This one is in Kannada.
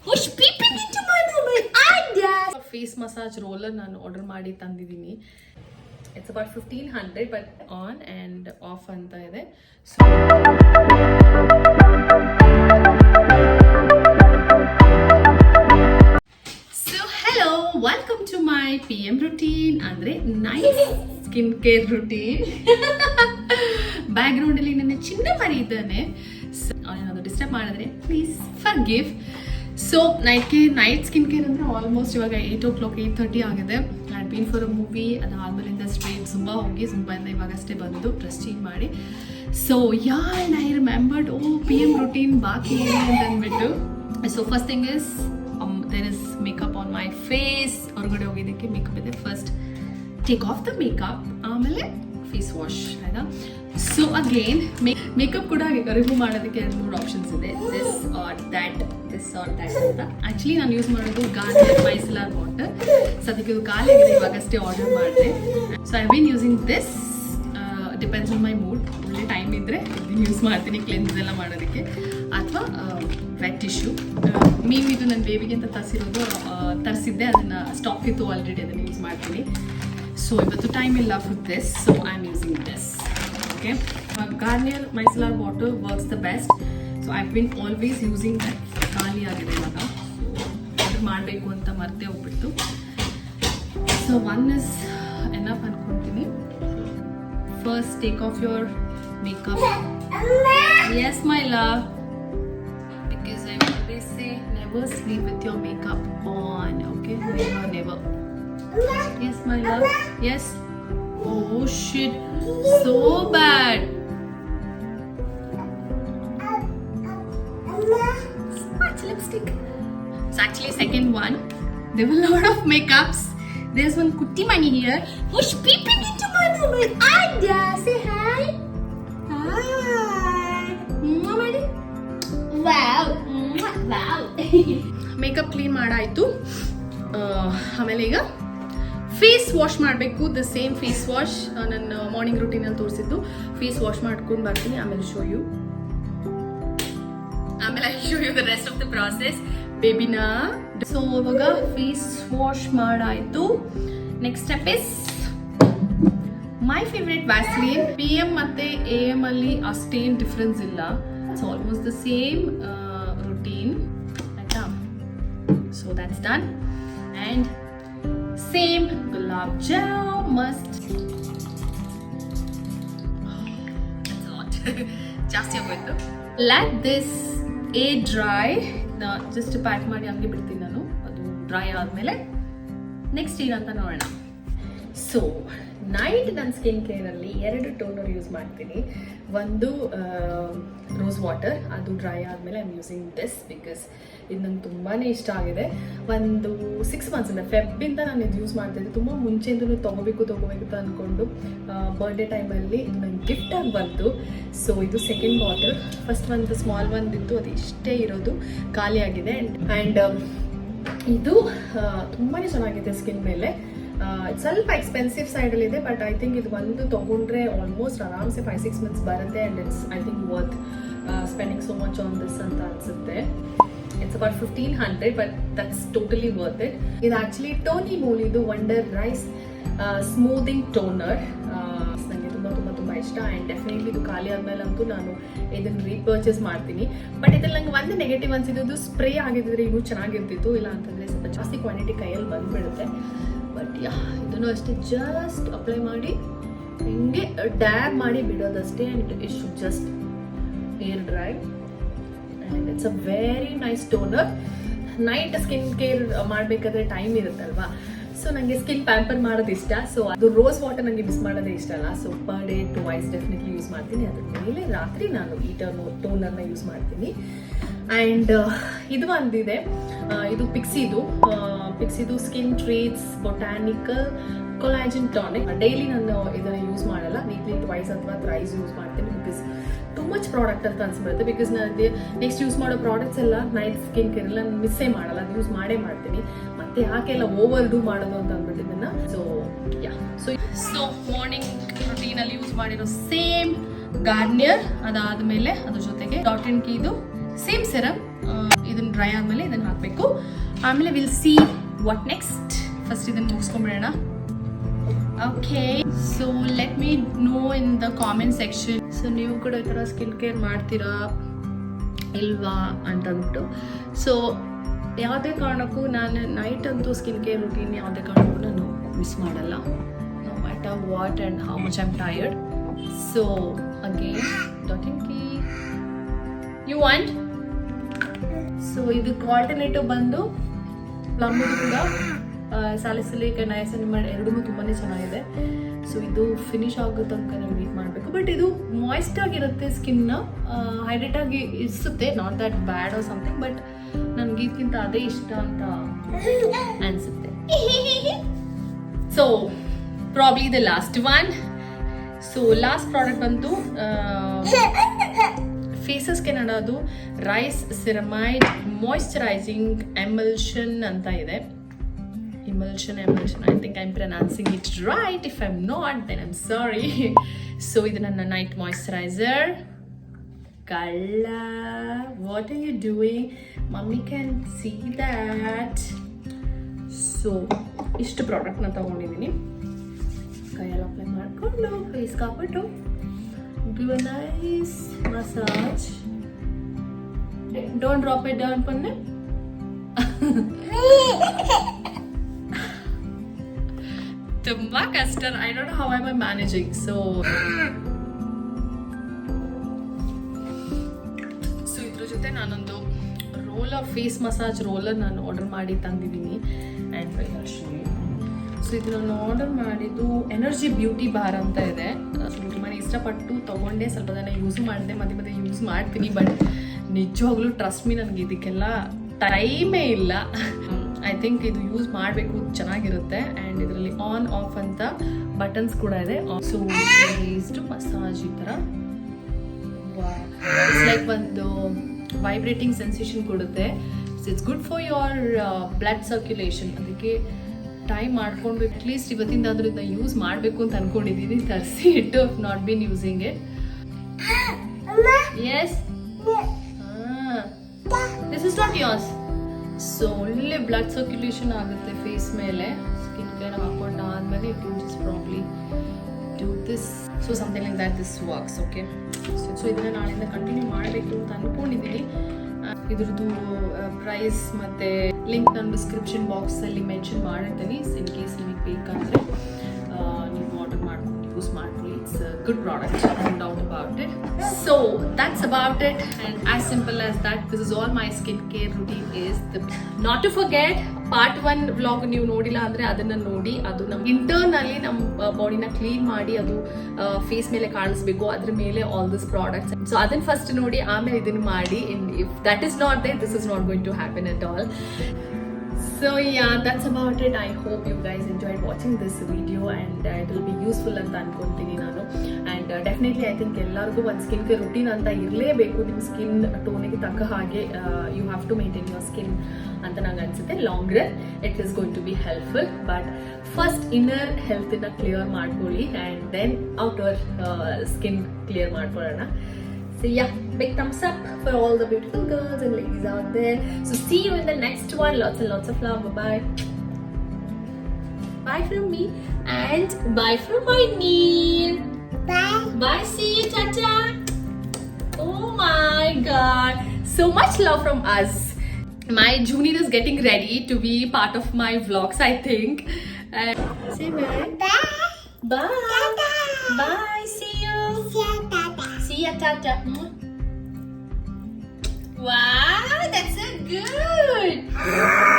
Who's peeping into my mobile? I face massage roller ನಾನು ಆರ್ಡರ್ ಮಾಡಿ ತಂದಿದ್ದೀನಿ. It's about 1500 but on and off ಅಂತ ಇದೆ. So hello, welcome to my PM routine ಅಂದ್ರೆ nice skin care routine. Background ಅಲ್ಲಿ ನನ್ನ ಚಿನ್ನ ಮರಿ ಇದ್ದಾನೆ. ಏನಾದರೂ ಡಿಸ್ಟರ್ಬ್ ಮಾಡಿದ್ರೆ please forgive. So night skin care ಅಂದರೆ ಆಲ್ಮೋಸ್ಟ್ ಇವಾಗ 8 o'clock 8:30 ಆಗಿದೆ. And been for a movie, ಅದಾದ್ಮೇಲಿಂದ ಸ್ಟ್ರೇಟ್ ಜುಂಬಾ ಹೋಗಿ ಜುಂಬಾಯಿಂದ ಇವಾಗಷ್ಟೇ ಬಂದು ಡ್ರೆಸ್ ಚೇಂಜ್ ಮಾಡಿ. So and I remembered PM routine ಬಾಕಿ ಏನು ಅಂತ ಅಂದ್ಬಿಟ್ಟು. So first thing is there is makeup on my face. ಹೊರಗಡೆ ಹೋಗಿದ್ದಕ್ಕೆ ಮೇಕಪ್ ಇದೆ. First take off the makeup, ಆಮೇಲೆ ಫೇಸ್ ವಾಶ್ ಆಯ್ತಾ. ಸೊ ಅಗೇನ್ ಮೇಕಪ್ ಕೂಡ ರಿಮೂವ್ ಮಾಡೋದಕ್ಕೆ 2-3 ಆಪ್ಷನ್ಸ್ ಇದೆ. ದಿಸ್ ಆರ್ ದ್ಯಾಟ್ ಅಂತ. ಆ್ಯಕ್ಚುಲಿ ನಾನು ಯೂಸ್ ಮಾಡೋದು ಗಾರ್ನಿಯರ್ ಮೈಸೆಲಾರ್ ವಾಟರ್. ಸದ್ಯಕ್ಕೆ ಇದು ಖಾಲಿ ಆಗಿದೆ, ಇವಾಗಷ್ಟೇ ಆರ್ಡರ್ ಮಾಡಿದೆ. So I been using this. Depends on my mood. ಒಳ್ಳೆ ಟೈಮ್ ಇದ್ದರೆ ಇದನ್ನು ಯೂಸ್ ಮಾಡ್ತೀನಿ ಕ್ಲೆನ್ಸ್ ಎಲ್ಲ ಮಾಡೋದಕ್ಕೆ, ಅಥವಾ ವೆಟ್ ಟಿಶ್ಯೂ. ಇದು ನನ್ನ ಬೇಬಿಗೆ ಅಂತ ತರಿಸಿದ್ದೆ, ಅದನ್ನು ಸ್ಟಾಕ್ ಇತ್ತು ಆಲ್ರೆಡಿ, ಅದನ್ನು ಯೂಸ್ ಮಾಡ್ತೀನಿ. ಸೊ ಇವತ್ತು ಟೈಮ್ ಇಲ್ಲ for this, so I am using this. Okay, Garnier micellar water works the best. So I been always using that. ಖಾಲಿ ಆಗಿದೆ ಇವಾಗ, ಆರ್ಡರ್ ಮಾಡಬೇಕು ಅಂತ ಮರ್ತೇ ಹೋಗ್ಬಿಟ್ಟು. ಸೊ ಒನ್ ಇಸ್ ಎನಫ್ ಅನ್ಕೊತೀನಿ. First take off your makeup. Yes my love, because I always say never sleep with your makeup on. Okay, never. Yes, my love. Yes. Oh shit, so bad. Smudge lipstick. It's actually second one. There were a lot of makeups. There's one kutti mani here who's peeping into my mobile. Aida, say hi. Hi. Mama. Wow. Wow. Makeup clean ಮಾಡಾಯ್ತು. ಆಮೇಲೆ ಈಗ ಫೇಸ್ ವಾಶ್ ಮಾಡಬೇಕು. ದ ಸೇಮ್ ಫೇಸ್ ವಾಶ್ ನನ್ನ ಮಾರ್ನಿಂಗ್ ರೂಟೀನಲ್ಲಿ ತೋರಿಸಿದ್ದು. ಫೇಸ್ ವಾಶ್ ಮಾಡ್ಕೊಂಡು ಬರ್ತೀನಿ, ಆಮೇಲೆ show you the rest of the process ಬೇಬಿನ. ಸೊ ಇವಾಗ ಫೇಸ್ ವಾಶ್ ಮಾಡಾಯ್ತು. Next step is my favourite Vaseline. PM ಮತ್ತೆ AM ಅಲ್ಲಿ ಅಷ್ಟೇನು ಡಿಫ್ರೆನ್ಸ್ ಇಲ್ಲ. It's almost the same routine ಆಯ್ತಾ. So that's done. And same gulab jam must. That's a lot. ಜಾಸ್ತಿ ಆಗೋಯ್ತು. Let this air dry. Just pack ಮಾಡಿ ಹಂಗೆ ಬಿಡ್ತೀನಿ ನಾನು. ಅದು ಡ್ರೈ ಆದಮೇಲೆ ನೆಕ್ಸ್ಟ್ ಏನಂತ ನೋಡೋಣ. ಸೊ ನೈಟ್ ನನ್ನ ಸ್ಕಿನ್ ಕೇರಲ್ಲಿ 2 ಟೋನರ್ ಯೂಸ್ ಮಾಡ್ತೀನಿ. ಒಂದು ರೋಸ್ ವಾಟರ್, ಅದು ಡ್ರೈ ಆದಮೇಲೆ I am using this because ಇದು ನಂಗೆ ತುಂಬಾ ಇಷ್ಟ ಆಗಿದೆ. ಒಂದು 6 ಮಂತ್ಸಿಂದ ಫೆಬ್ಬಿಂದ ನಾನು ಇದು ಯೂಸ್ ಮಾಡ್ತಾಯಿದ್ದೆ. ತುಂಬ ಮುಂಚೆಯಿಂದ ತೊಗೋಬೇಕು ಅಂತ ಅಂದ್ಕೊಂಡು ಬರ್ಡೇ ಟೈಮಲ್ಲಿ ಇದು ನಂಗೆ ಗಿಫ್ಟಾಗಿ ಬಂತು. ಸೊ ಇದು ಸೆಕೆಂಡ್ ಬಾಟಲ್. ಫಸ್ಟ್ ಒಂದು ಸ್ಮಾಲ್ ಒಂದಿತ್ತು, ಅದು ಇಷ್ಟೇ ಇರೋದು, ಖಾಲಿ ಆಗಿದೆ. ಆ್ಯಂಡ್ ಇದು ತುಂಬಾ ಚೆನ್ನಾಗಿದೆ ಸ್ಕಿನ್ ಮೇಲೆ. ಸ್ವಲ್ಪ ಎಕ್ಸ್ಪೆನ್ಸಿವ್ ಸೈಡಲ್ಲಿದೆ, ಬಟ್ ಐ ಥಿಂಕ್ ಇದು ಒಂದು ತೊಗೊಂಡ್ರೆ ಆಲ್ಮೋಸ್ಟ್ ಆರಾಮ್ಸೆ 5-6 ಮಂತ್ಸ್ ಬರುತ್ತೆ. And it's I think worth spending so much on this ಅಂತ ಅನಿಸುತ್ತೆ. It's about 1500 but that's totally worth it. ಇದು ಆ್ಯಕ್ಚುಲಿ ಟೋನಿ ಮೂಲಿದು ವಂಡರ್ ರೈಸ್ ಸ್ಮೂದಿಂಗ್ ಟೋನರ್. ನನಗೆ ತುಂಬ ಇಷ್ಟ. ಆ್ಯಂಡ್ ಡೆಫಿನೆಟ್ಲಿ ಇದು ಖಾಲಿ ಆದಮೇಲಂತೂ ನಾನು ಇದನ್ನು ರೀಪರ್ಚೇಸ್ ಮಾಡ್ತೀನಿ. ಬಟ್ ಇದ್ರಲ್ಲಿ ನಂಗೆ ಒಂದು ನೆಗೆಟಿವ್ ಅನ್ಸಿದ್ದು, ಸ್ಪ್ರೇ ಆಗಿದ್ದರೆ ಇನ್ನೂ ಚೆನ್ನಾಗಿರ್ತಿತ್ತು. ಇಲ್ಲ ಅಂತಂದರೆ ಸ್ವಲ್ಪ ಜಾಸ್ತಿ ಕ್ವಾಂಟಿಟಿ ಕೈಯಲ್ಲಿ ಬಂದುಬಿಡುತ್ತೆ. ಬಟ್ ಇದನ್ನು ಅಷ್ಟೇ ಜಸ್ಟ್ ಅಪ್ಲೈ ಮಾಡಿ ಹಿಂಗೆ ಡ್ಯಾಬ್ ಮಾಡಿ ಬಿಡೋದಷ್ಟೇ. And it should just air dry. And it's a very nice toner. Night skin care ಮಾಡಬೇಕಾದ್ರೆ ಟೈಮ್ ಇರುತ್ತಲ್ವಾ, ಸೊ ನನಗೆ ಸ್ಕಿನ್ ಪ್ಯಾಂಪರ್ ಮಾಡೋದು ಇಷ್ಟ. ಸೊ ಅದು ರೋಸ್ ವಾಟರ್ ನನಗೆ ಮಿಸ್ ಮಾಡೋದೇ ಇಷ್ಟ ಅಲ್ಲ. So per day 2 wise definitely use ಮಾಡ್ತೀನಿ. ಅದ್ರ ಮೇಲೆ ರಾತ್ರಿ ನಾನು ಈ ಟೋನರ್ನ ಯೂಸ್ ಮಾಡ್ತೀನಿ. ಆ್ಯಂಡ್ ಇದು ಒಂದಿದೆ, ಇದು ಪಿಕ್ಸಿದು skin treats botanical collagen tonic. Daily ನಾನು ಇದನ್ನು ಯೂಸ್ ಮಾಡಲ್ಲ, ವೀಕ್ಲಿ 2 ಅಥವಾ 3 ಯೂಸ್ ಮಾಡ್ತೀನಿ. ಬಿಕಾಸ್ ಟು ಮಚ್ ಪ್ರಾಡಕ್ಟ್ ಅಂತ ಅನ್ಸ್ಬಿಡುತ್ತೆ. ಬಿಕಾಸ್ ನನಗೆ ನೆಕ್ಸ್ಟ್ ಯೂಸ್ ಮಾಡೋ ಪ್ರಾಡಕ್ಟ್ಸ್ ಎಲ್ಲ ನೈಟ್ ಸ್ಕಿನ್ ಕೇರ್ ಎಲ್ಲ ಮಿಸ್ಸೇ ಮಾಡಲ್ಲ, ಅದು ಯೂಸ್ ಮಾಡೇ ಮಾಡ್ತೀನಿ. ಮತ್ತೆ ಯಾಕೆಲ್ಲ ಓವರ್ ಡೂ ಮಾಡೋದು ಅಂತ ಅಂದ್ಬಿಟ್ಟಿದ್ದನ್ನ. ಸೊ ಮಾರ್ನಿಂಗ್ ರೂಟೀನಲ್ಲಿ ಯೂಸ್ ಮಾಡಿರೋ ಸೇಮ್ ಗಾರ್ನಿಯರ್, ಅದಾದಮೇಲೆ ಅದ್ರ ಜೊತೆಗೆ ಡಾಟ್ ಅಂಡ್ ಕೀದು ಸೇಮ್ ಸೆರಮ್ ಇದನ್ನ ಡ್ರೈ ಆದಮೇಲೆ ಇದನ್ನು ಹಾಕಬೇಕು. ಆಮೇಲೆ will see what next. First ಇದನ್ನು ಮುಗಿಸ್ಕೊಂಡ್ಬಿಡೋಣ. Okay, so let me know in the comment section. So ನೀವು ಕೂಡ ಈ ಥರ ಸ್ಕಿನ್ ಕೇರ್ ಮಾಡ್ತೀರಾ ಇಲ್ವಾ ಅಂತಂದ್ಬಿಟ್ಟು. ಸೊ ಯಾವುದೇ ಕಾರಣಕ್ಕೂ ನಾನು ನೈಟ್ ಅಂತೂ ಸ್ಕಿನ್ ಕೇರ್ ರುಟೀನ್ ಯಾವುದೇ ಕಾರಣಕ್ಕೂ ನಾನು ಮಿಸ್ ಮಾಡಲ್ಲ, no matter what and how much I am tired. So again dotting key you want. So ಇದಕ್ಕೆ ಆಲ್ಟರ್ನೇಟಿವ್ ಬಂದು ಪ್ಲಮ್ದು ಕೂಡ ಸ್ಯಾಲಿಸಿಲಿಕ್ ಆ್ಯಂಡ್ ನಯಾಸಿನಮೈಡ್ ಎರಡೂ ತುಂಬಾ ಚೆನ್ನಾಗಿದೆ. ಸೊ ಇದು ಫಿನಿಶ್ ಆಗೋ ತನಕ ನೀವು ವೇಟ್ ಮಾಡಬೇಕು. ಬಟ್ ಇದು ಮಾಯ್ಸ್ಟ್ ಆಗಿರುತ್ತೆ, ಸ್ಕಿನ್ನ ಹೈಡ್ರೇಟ್ ಆಗಿ ಇರಿಸುತ್ತೆ, not that bad or something. But ನನಗೆ ಇದಕ್ಕಿಂತ ಅದೇ ಇಷ್ಟ ಅಂತ ಅನಿಸುತ್ತೆ. So probably the last one. So last product ಬಂತು ಫೇಸಸ್ಗೆ ನಡೋದು ರೈಸ್ ಸಿರಮೈಡ್ ಮಾಯ್ಶ್ಚರೈಸಿಂಗ್ ಎಮಲ್ಷನ್ ಅಂತ ಇದೆ. Emulsion, I think I'm pronouncing it right. If I'm not, then I'm sorry. So ಇದು ನನ್ನ night moisturiser. Kalla, what are you doing? Mommy can see that. So ಇಷ್ಟು ಪ್ರಾಡಕ್ಟ್ನ ತಗೊಂಡಿದ್ದೀನಿ. ಕೈಯಲ್ಲಿ ಅಪ್ಲೈ ಮಾಡಿಕೊಂಡು ಫೇಸ್ ಕಾಬಿಟ್ಟು give a nice massage. Don't drop it down ಪನ್ನೆ. ತುಂಬಾ ಕಷ್ಟ. I don't know how I am managing. So ಇದ್ರ ಜೊತೆ ನಾನೊಂದು ರೋಲರ್ ಫೇಸ್ ಮಸಾಜ್ ರೋಲರ್ ನಾನು ಆರ್ಡರ್ ಮಾಡಿ ತಂದಿದ್ದೀನಿ. ಆ್ಯಂಡ್ ಸೊ ಇದು ನಾನು ಆರ್ಡರ್ ಮಾಡಿದ್ದು ಎನರ್ಜಿ ಬ್ಯೂಟಿ ಬಾರ್ ಅಂತ ಇದೆ. ತುಂಬಾ ಇಷ್ಟಪಟ್ಟು ತೊಗೊಂಡೆ, ಸ್ವಲ್ಪ ದಿನ ಯೂಸ್ ಮಾಡಿದೆ, ಮಧ್ಯೆ ಮಧ್ಯೆ ಯೂಸ್ ಮಾಡ್ತೀನಿ. ಬಟ್ ನಿಜವಾಗ್ಲೂ ಟ್ರಸ್ಟ್ ಮೀ, ನನಗೆ ಇದಕ್ಕೆಲ್ಲ ಟೈಮೇ ಇಲ್ಲ. ಐ ಥಿಂಕ್ ಇದು ಯೂಸ್ ಮಾಡಬೇಕು, ಚೆನ್ನಾಗಿರುತ್ತೆ. ಆ್ಯಂಡ್ ಇದರಲ್ಲಿ ಆನ್ ಆಫ್ ಅಂತ ಬಟನ್ಸ್ ಕೂಡ ಇದೆ. ಸೊ ಟು ಮಸಾಜ್ ಈ ಥರ ಇಟ್ಸ್ ಲೈಕ್ ಒಂದು ವೈಬ್ರೇಟಿಂಗ್ ಸೆನ್ಸೇಷನ್ ಕೊಡುತ್ತೆ. So it's good for your blood circulation. ಅದಕ್ಕೆ ಟೈಮ್ ಮಾಡಿಕೊಂಡು ಅಟ್ಲೀಸ್ಟ್ ಇವತ್ತಿಂದಾದ್ರೂ ಇದನ್ನ ಯೂಸ್ ಮಾಡಬೇಕು ಅಂತ ಅನ್ಕೊಂಡಿದ್ದೀನಿ. ತರಿಸಿ ಇಟ್ಟು if not been using it. Yes, this is not yours. So ಒಳ್ಳೆ ಬ್ಲಡ್ ಸರ್ಕ್ಯುಲೇಷನ್ ಆಗುತ್ತೆ ಫೇಸ್ ಮೇಲೆ. ಸ್ಕಿನ್ ಕೇರ್ ಹಾಕೊಂಡಾದ್ಮೇಲೆ it will just probably do this. So something like that this works. Okay, so ಇದನ್ನು ನಾಳೆಯಿಂದ ಕಂಟಿನ್ಯೂ ಮಾಡಬೇಕು ಅಂತ ಅಂದ್ಕೊಂಡಿದ್ದೀನಿ. ಇದ್ರದ್ದು ಪ್ರೈಸ್ ಮತ್ತು ಲಿಂಕ್ ನಾನು ಡಿಸ್ಕ್ರಿಪ್ಷನ್ ಬಾಕ್ಸಲ್ಲಿ ಮೆನ್ಷನ್ ಮಾಡಿರ್ತೀನಿ. ಇನ್ ಕೇಸ್ ನಿಮಗೆ ಬೇಕಂದರೆ ನೀವು ಆರ್ಡರ್ ಮಾಡ್ಕೊಂಡು ಯೂಸ್ ಮಾಡ್ಕೊಳ್ಳಿ. It's a good product, no doubt about it. So that's about it, and as simple as that, this is all my skincare routine is. Not to forget, part 1 vlog ನೀವು ನೋಡಿಲ್ಲ ಅಂದರೆ ಅದನ್ನು ನೋಡಿ. ಅದು ನಮ್ಮ ಇಂಟರ್ನಲ್ಲಿ ನಮ್ಮ ಬಾಡಿನ ಕ್ಲೀನ್ ಮಾಡಿ ಅದು ಫೇಸ್ ಮೇಲೆ ಕಾಣಿಸ್ಬೇಕು, ಅದ್ರ ಮೇಲೆ ಆಲ್ ದಿಸ್ ಪ್ರಾಡಕ್ಟ್ಸ್. ಸೊ ಅದನ್ನು ಫಸ್ಟ್ ನೋಡಿ, ಆಮೇಲೆ ಇದನ್ನು ಮಾಡಿ. If that is not there, this is not going to happen at all. So yeah, that's about it. I hope you guys enjoyed watching this video and it will be useful ಅಂತ ಅನ್ಕೊಂತೀನಿ ನಾನು. And definitely I think ಎಲ್ಲರಿಗೂ ಒಂದು ಸ್ಕಿನ್ ಕೇರ್ ರುಟೀನ್ ಅಂತ ಇರಲೇಬೇಕು. ನಿಮ್ಮ ಸ್ಕಿನ್ ಟೋನಿಗೆ ತಕ್ಕ ಹಾಗೆ you have to maintain your skin ಅಂತ ನಂಗೆ ಅನ್ಸುತ್ತೆ. Long run it is going to be helpful. But first inner ಹೆಲ್ತನ್ನ ಕ್ಲಿಯರ್ ಮಾಡ್ಕೊಳ್ಳಿ and then outer skin clear ಮಾಡ್ಕೊಳ್ಳೋಣ. So yeah, big thumbs up for all the beautiful girls and ladies out there. So see you in the next one. Lots and lots of love. Bye-bye. Bye from me and bye from my Neil. Bye. Bye. See you. Tata. Oh my God. So much love from us. My junior is getting ready to be part of my vlogs, I think. Say bye. Bye. Bye. Tata. Bye. See you. See you. Tata. See ya, Tata. Wow, that's so good.